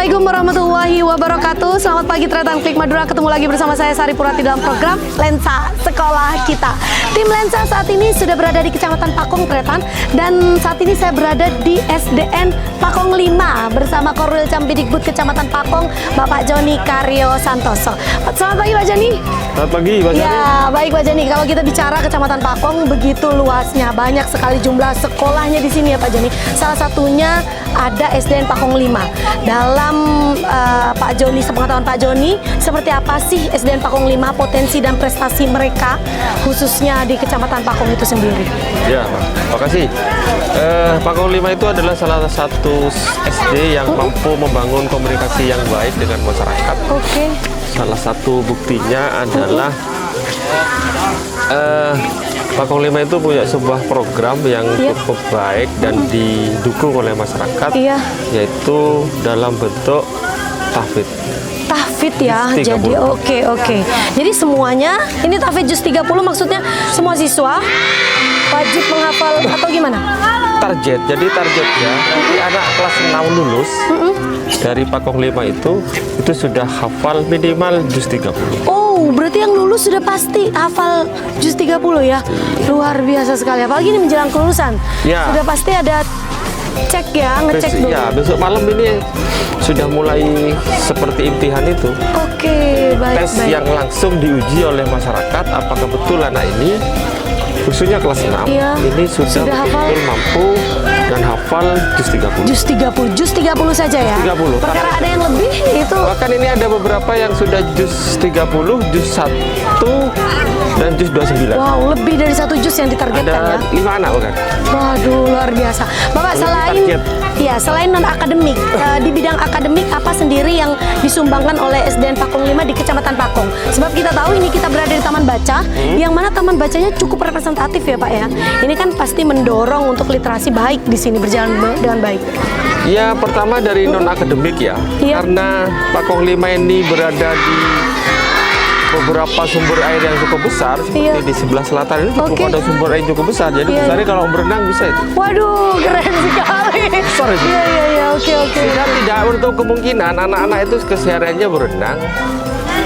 Assalamualaikum warahmatullahi wabarakatuh. Selamat pagi Tretan Klik Madura. Ketemu lagi bersama saya Sari Purati dalam program Lensa Sekolah Kita. Tim Lensa saat ini sudah berada di Kecamatan Pakong Tretan. Dan saat ini saya berada di SDN Pakong 5 bersama Korwil Campidikbud Kecamatan Pakong, Bapak Joni Karyo Santoso. Selamat pagi Pak Joni. Selamat pagi Pak Joni. Ya, baik Pak Joni. Kalau kita bicara Kecamatan Pakong begitu luasnya, banyak sekali jumlah sekolahnya di sini ya Pak Joni. Salah satunya ada SDN Pakong 5. Dalam Pak Joni, sepengetahuan Pak Joni, seperti apa sih SDN Pakong 5, potensi dan prestasi mereka khususnya di Kecamatan Pakong itu sendiri? Ya, makasih. Pakong 5 itu adalah salah satu SD yang mampu membangun komunikasi yang baik dengan masyarakat. Oke. Salah satu buktinya adalah Pakong 5 itu punya sebuah program yang cukup baik dan didukung oleh masyarakat, yaitu dalam bentuk tahfidz. Tahfidz ya, jadi oke. Jadi semuanya, ini tahfidz juz 30 maksudnya semua siswa wajib menghafal atau gimana? Jadi targetnya nanti anak kelas 6 lulus dari Pakong 5 itu sudah hafal minimal juz 30. Oh, berarti yang lulus sudah pasti hafal juz 30 ya? Luar biasa sekali, apalagi ini menjelang kelulusan. Ya. Sudah pasti ada cek ya, ngecek dulu. Ya, besok malam ini sudah mulai seperti imtihan itu. Oke, baik. Tes yang langsung diuji oleh masyarakat, apakah betul anak ini khususnya kelas 6 ini sudah betul mampu dan hafal juz 30. Juz 30 saja ya? 30. Perkara ada yang lebih itu. Bahkan ini ada beberapa yang sudah juz 30, juz 1 dan juz 29. Wow, lebih dari 1 juz yang ditargetkan ada ya? 5 anak bukan? Waduh, luar biasa. Bapak, selain non-akademik, di bidang akademik apa sendiri yang disumbangkan oleh SDN Pakong 5 di Kecamatan Pakong? Sebab kita tahu ini kita berada di Taman Baca, yang mana taman bacanya cukup representatif ya Pak ya. Ini kan pasti mendorong untuk literasi baik di sini berjalan dengan baik. Ya, pertama dari non-akademik ya. Karena Pakong 5 ini berada di beberapa sumber air yang cukup besar, seperti di sebelah selatan ini cukup ada sumber air cukup besar. Jadi misalnya kalau berenang bisa itu. Waduh, keren sekali. Sorry. Iya, oke. Sehingga tidak untuk kemungkinan anak-anak itu kesehariannya berenang.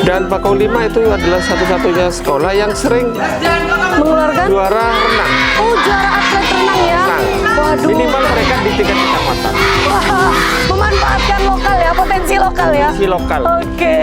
Dan Pakong 5 itu adalah satu-satunya sekolah yang sering mengeluarkan juara renang. Oh, juara atlet renang ya? Waduh. Minimal mereka di tingkat kecamatan. Wah, memanfaatkan lokal ya, potensi lokal ya? Potensi lokal. Oke.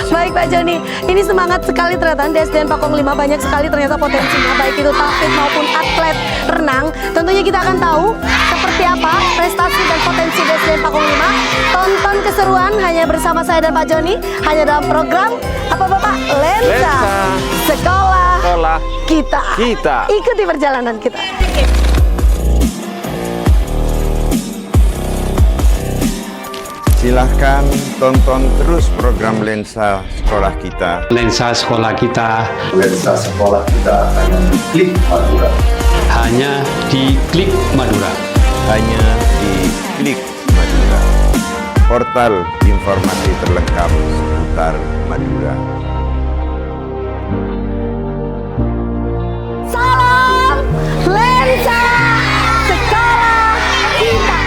Baik Pak Joni, ini semangat sekali ternyata di SDN Pakong 5, banyak sekali ternyata potensinya, baik itu tahfidz maupun atlet renang. Tentunya kita akan tahu seperti apa prestasi dan potensi di SDN Pakong 5. Tonton keseruan hanya bersama saya dan Pak Joni, hanya dalam program apa Bapak? Lensa Sekolah Kita. Ikuti perjalanan kita. Silahkan tonton terus program Lensa Sekolah Kita. Lensa Sekolah Kita. Lensa Sekolah Kita hanya di Klik Madura. Hanya di Klik Madura. Hanya di Klik Madura. Portal informasi terlengkap seputar Madura. Salam Lensa Sekolah Kita.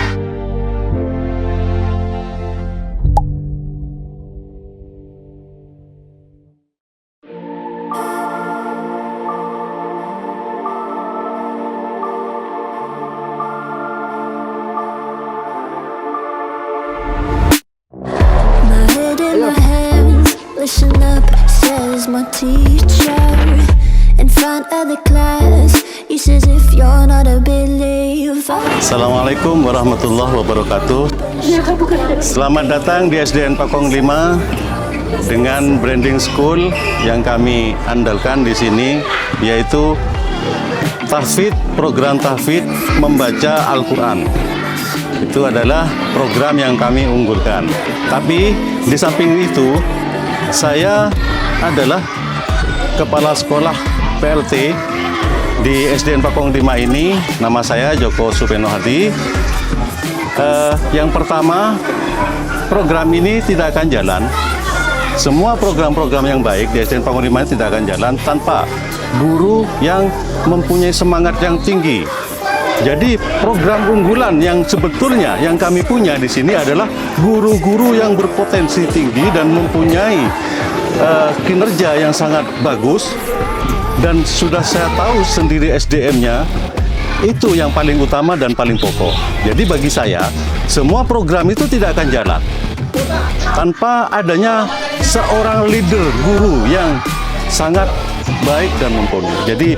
Listen up, says my teacher. In front of the class, he says if you're not a believer. Assalamualaikum warahmatullahi wabarakatuh. Selamat datang di SDN Pakong 5 dengan branding school yang kami andalkan di sini, yaitu tahfidz, program tahfidz membaca Al-Quran. Itu adalah program yang kami unggulkan. Tapi di samping itu, saya adalah kepala sekolah PLT di SDN Pakong 5 ini. Nama saya Joko Supeno Hadi. Yang pertama, program ini tidak akan jalan. Semua program-program yang baik di SDN Pakong 5 ini tidak akan jalan tanpa guru yang mempunyai semangat yang tinggi Jadi program unggulan yang sebetulnya yang kami punya di sini adalah guru-guru yang berpotensi tinggi dan mempunyai kinerja yang sangat bagus, dan sudah saya tahu sendiri SDM-nya itu yang paling utama dan paling pokok. Jadi bagi saya semua program itu tidak akan jalan tanpa adanya seorang leader guru yang sangat baik dan mumpuni. Jadi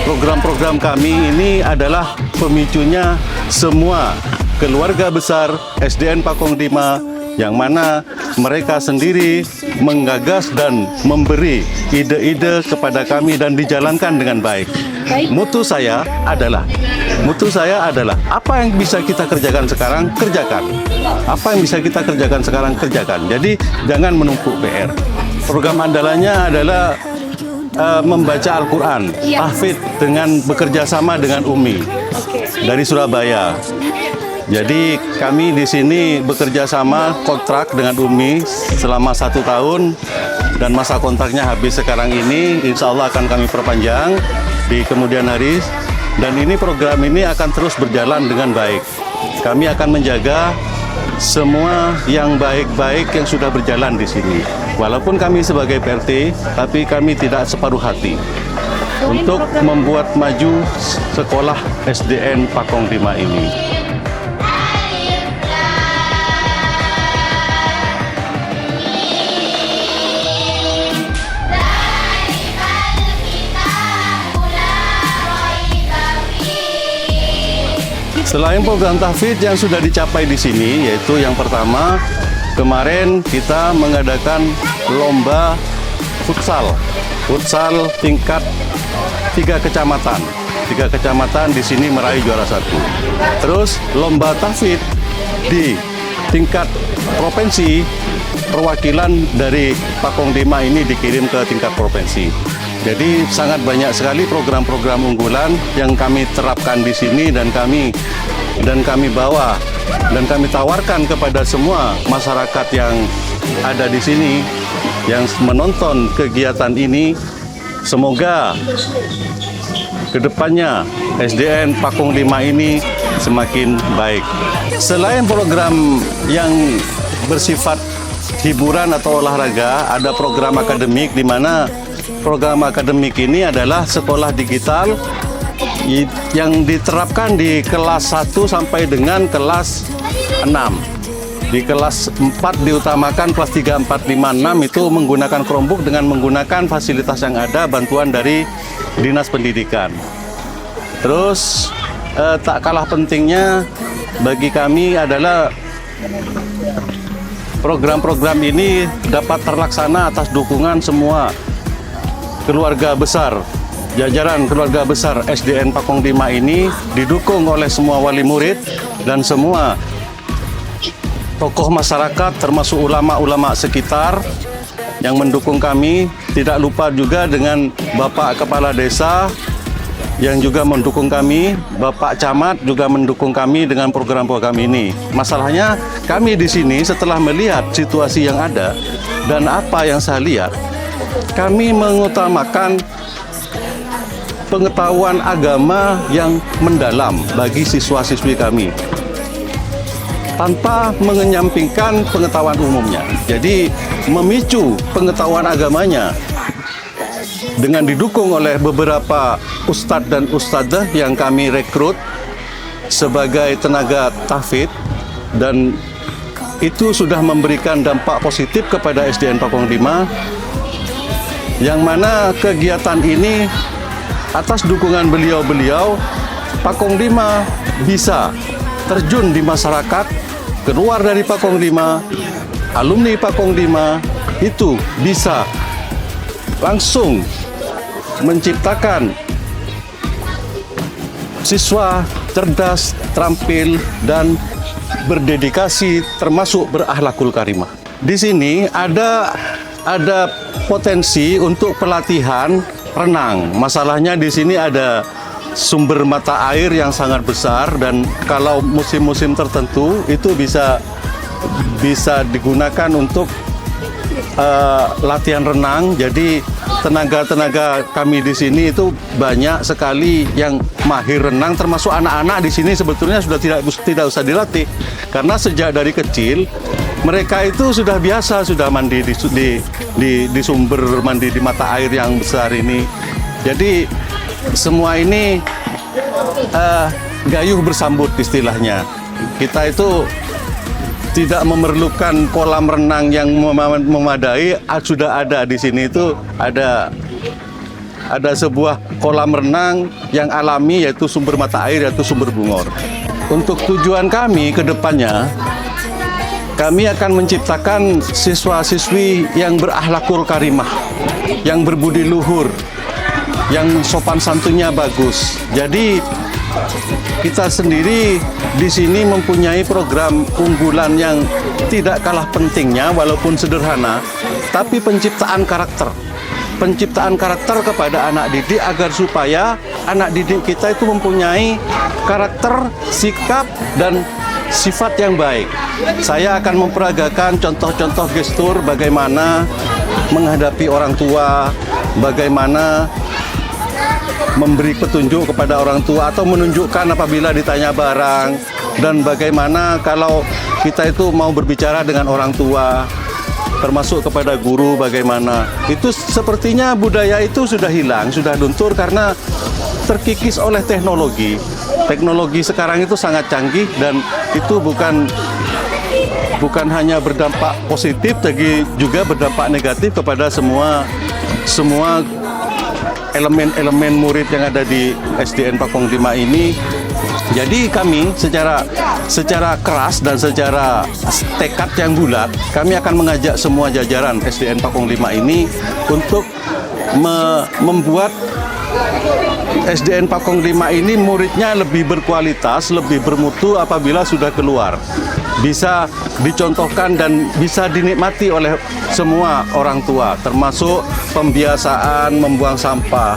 program-program kami ini adalah pemicunya semua keluarga besar SDN Pakong Lima, yang mana mereka sendiri menggagas dan memberi ide-ide kepada kami dan dijalankan dengan baik. Mutu saya adalah apa yang bisa kita kerjakan sekarang, kerjakan. Apa yang bisa kita kerjakan sekarang, kerjakan. Jadi jangan menumpuk PR. Program andalannya adalah membaca Al-Quran, tahfidz dengan bekerja sama dengan Umi dari Surabaya. Jadi kami di sini bekerja sama kontrak dengan Umi selama 1 tahun, dan masa kontraknya habis sekarang ini. Insya Allah akan kami perpanjang di kemudian hari, dan ini program ini akan terus berjalan dengan baik. Kami akan menjaga semua yang baik-baik yang sudah berjalan di sini. Walaupun kami sebagai PRT, tapi kami tidak separuh hati untuk membuat maju sekolah SDN Pakong Lima ini. Selain program tahfidz yang sudah dicapai di sini, yaitu yang pertama, kemarin kita mengadakan lomba futsal tingkat 3 kecamatan. 3 kecamatan di sini meraih juara 1. Terus lomba tahfidz di tingkat provinsi, perwakilan dari Pakong Lima ini dikirim ke tingkat provinsi. Jadi sangat banyak sekali program-program unggulan yang kami terapkan di sini, dan kami bawa dan kami tawarkan kepada semua masyarakat yang ada di sini yang menonton kegiatan ini. Semoga kedepannya SDN Pakong Lima ini semakin baik. Selain program yang bersifat hiburan atau olahraga, ada program akademik, di mana program akademik ini adalah sekolah digital yang diterapkan di kelas 1 sampai dengan kelas 6. Di kelas 4 diutamakan, kelas 3, 4, 5, 6 itu menggunakan Chromebook dengan menggunakan fasilitas yang ada, bantuan dari Dinas Pendidikan. Terus tak kalah pentingnya bagi kami adalah program-program ini dapat terlaksana atas dukungan semua keluarga besar, jajaran keluarga besar SDN Pakong Lima ini, didukung oleh semua wali murid dan semua tokoh masyarakat, termasuk ulama-ulama sekitar yang mendukung kami. Tidak lupa juga dengan Bapak Kepala Desa yang juga mendukung kami, Bapak Camat juga mendukung kami dengan program-program ini. Masalahnya kami di sini setelah melihat situasi yang ada dan apa yang saya lihat, kami mengutamakan pengetahuan agama yang mendalam bagi siswa-siswi kami, tanpa mengenyampingkan pengetahuan umumnya. Jadi memicu pengetahuan agamanya dengan didukung oleh beberapa ustadz dan ustadzah yang kami rekrut sebagai tenaga tahfidz, dan itu sudah memberikan dampak positif kepada SDN Pakong Lima, yang mana kegiatan ini atas dukungan beliau-beliau, Pakong Lima bisa terjun di masyarakat, keluar dari Pakong Lima, alumni Pakong Lima itu bisa langsung menciptakan siswa cerdas, terampil, dan berdedikasi, termasuk berakhlakul karimah. Di sini ada potensi untuk pelatihan renang. Masalahnya di sini ada sumber mata air yang sangat besar, dan kalau musim-musim tertentu itu bisa digunakan untuk latihan renang. Jadi tenaga-tenaga kami di sini itu banyak sekali yang mahir renang, termasuk anak-anak di sini sebetulnya sudah tidak usah dilatih, karena sejak dari kecil mereka itu sudah biasa, sudah mandi di sumber, mandi di mata air yang besar ini. Jadi semua ini gayuh bersambut istilahnya. Kita itu tidak memerlukan kolam renang yang memadai, sudah ada di sini itu ada sebuah kolam renang yang alami, yaitu sumber mata air, yaitu sumber Bungor. Untuk tujuan kami ke depannya, kami akan menciptakan siswa-siswi yang berakhlakul karimah, yang berbudi luhur, yang sopan santunnya bagus. Jadi kita sendiri di sini mempunyai program unggulan yang tidak kalah pentingnya, walaupun sederhana, tapi penciptaan karakter. Penciptaan karakter kepada anak didik agar supaya anak didik kita itu mempunyai karakter, sikap, dan sifat yang baik. Saya akan memperagakan contoh-contoh gestur bagaimana menghadapi orang tua, bagaimana memberi petunjuk kepada orang tua atau menunjukkan apabila ditanya barang, dan bagaimana kalau kita itu mau berbicara dengan orang tua, termasuk kepada guru bagaimana. Itu sepertinya budaya itu sudah hilang, sudah luntur karena terkikis oleh teknologi. Teknologi sekarang itu sangat canggih, dan itu bukan hanya berdampak positif, tapi juga berdampak negatif kepada semua elemen-elemen murid yang ada di SDN Pakong 5 ini. Jadi kami secara keras dan secara tekad yang bulat, kami akan mengajak semua jajaran SDN Pakong 5 ini untuk membuat SDN Pakong 5 ini muridnya lebih berkualitas, lebih bermutu apabila sudah keluar. Bisa dicontohkan dan bisa dinikmati oleh semua orang tua, termasuk pembiasaan membuang sampah,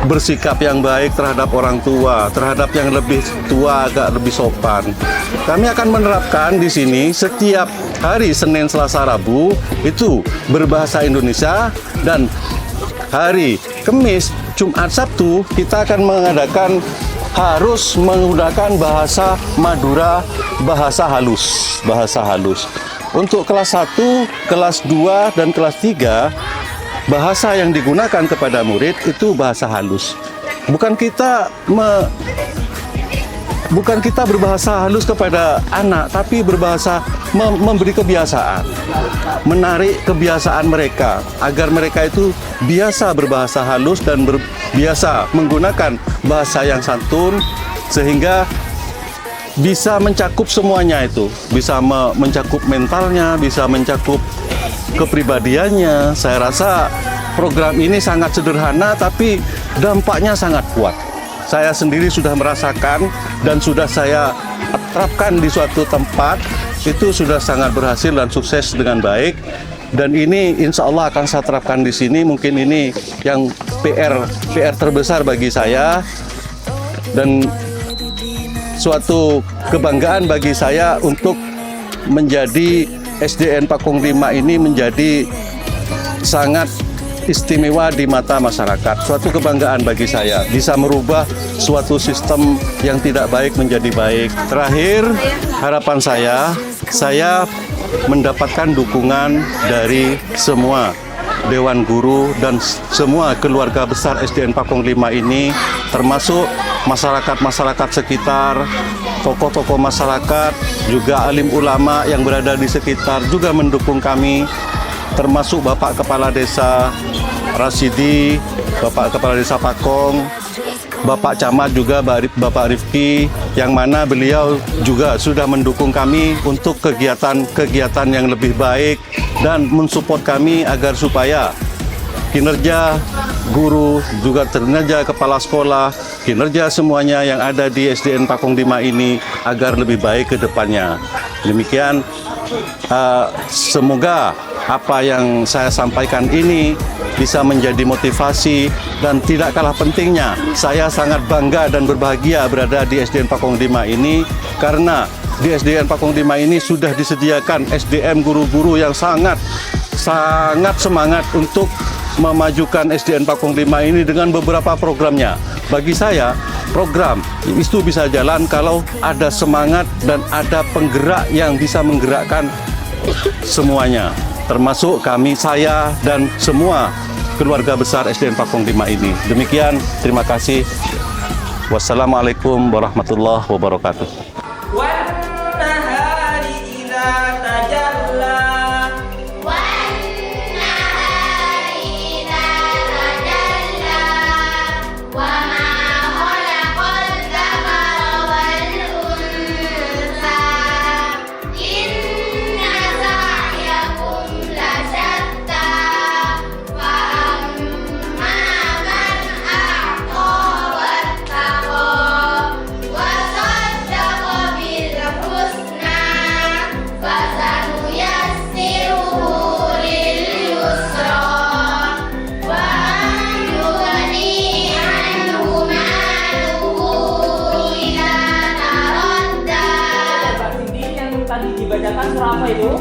bersikap yang baik terhadap orang tua, terhadap yang lebih tua agak lebih sopan. Kami akan menerapkan di sini setiap hari Senin, Selasa, Rabu itu berbahasa Indonesia, dan hari Kamis, Jumat, Sabtu kita akan mengadakan harus menggunakan bahasa Madura, bahasa halus. Untuk kelas 1, kelas 2, dan kelas 3, bahasa yang digunakan kepada murid itu bahasa halus. Bukan kita berbahasa halus kepada anak, tapi memberi kebiasaan, menarik kebiasaan mereka agar mereka itu biasa berbahasa halus dan biasa menggunakan bahasa yang santun, sehingga bisa mencakup semuanya itu, bisa mencakup mentalnya, bisa mencakup kepribadiannya. Saya rasa program ini sangat sederhana tapi dampaknya sangat kuat. Saya sendiri sudah merasakan dan sudah saya terapkan di suatu tempat, itu sudah sangat berhasil dan sukses dengan baik. Dan ini insya Allah akan saya terapkan di sini. Mungkin ini yang PR terbesar bagi saya, dan suatu kebanggaan bagi saya untuk menjadi SDN Pakong 5 ini menjadi sangat istimewa di mata masyarakat. Suatu kebanggaan bagi saya, bisa merubah suatu sistem yang tidak baik menjadi baik. Terakhir, harapan saya mendapatkan dukungan dari semua Dewan Guru dan semua keluarga besar SDN Pakong 5 ini, termasuk masyarakat-masyarakat sekitar, tokoh-tokoh masyarakat, juga alim ulama yang berada di sekitar juga mendukung kami, termasuk Bapak Kepala Desa Rasidi, Bapak Kepala Desa Pakong, Bapak Camat juga Bapak Rifki, yang mana beliau juga sudah mendukung kami untuk kegiatan-kegiatan yang lebih baik dan mensupport kami agar supaya kinerja guru, juga kinerja kepala sekolah, kinerja semuanya yang ada di SDN Pakong 5 ini agar lebih baik ke depannya. Demikian, semoga apa yang saya sampaikan ini bisa menjadi motivasi, dan tidak kalah pentingnya saya sangat bangga dan berbahagia berada di SDN Pakong 5 ini karena di SDN Pakong 5 ini sudah disediakan SDM guru-guru yang sangat semangat untuk memajukan SDN Pakong 5 ini dengan beberapa programnya. Bagi saya, program itu bisa jalan kalau ada semangat dan ada penggerak yang bisa menggerakkan semuanya, termasuk kami, saya, dan semua keluarga besar SDN Pakong 5 ini. Demikian, terima kasih. Wassalamualaikum warahmatullahi wabarakatuh. Dibacakan surah apa itu?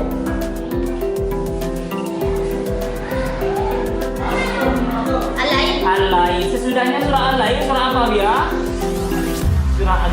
Al-Lail. Sesudahnya surah Al-Lail, surah apa ya?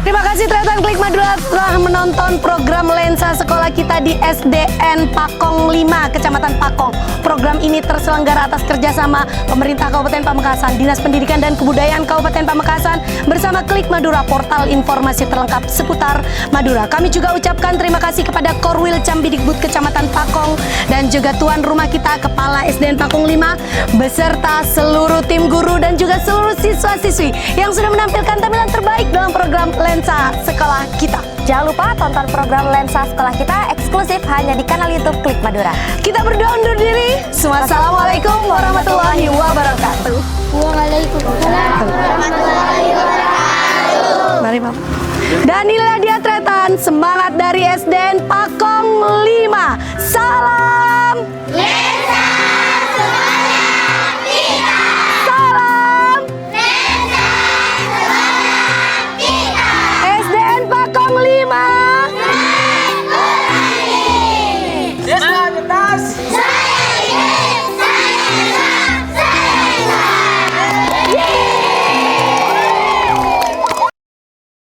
Terima kasih Tretan Klik Madura telah menonton program Lensa sekolah kita di SDN Pakong 5, Kecamatan Pakong. Program ini terselenggara atas kerjasama Pemerintah Kabupaten Pamekasan, Dinas Pendidikan dan Kebudayaan Kabupaten Pamekasan bersama Klik Madura, portal informasi terlengkap seputar Madura. Kami juga ucapkan terima kasih kepada Korwil Cambidikbud Kecamatan Pakong dan juga tuan rumah kita Kepala SDN Pakong 5 beserta seluruh tim guru dan juga seluruh siswa-siswi yang sudah menampilkan tampilan terbaik dalam program Lensa Sekolah Kita. Jangan lupa tonton program Lensa Sekolah Kita eksklusif hanya di kanal YouTube Klik Madura. Kita berdoa undur diri. Wassalamualaikum warahmatullahi wabarakatuh. Waalaikumsalam warahmatullahi wabarakatuh. Mari Bapak. Dan inilah dia Tretan, semangat dari SDN Pakong 5. Salam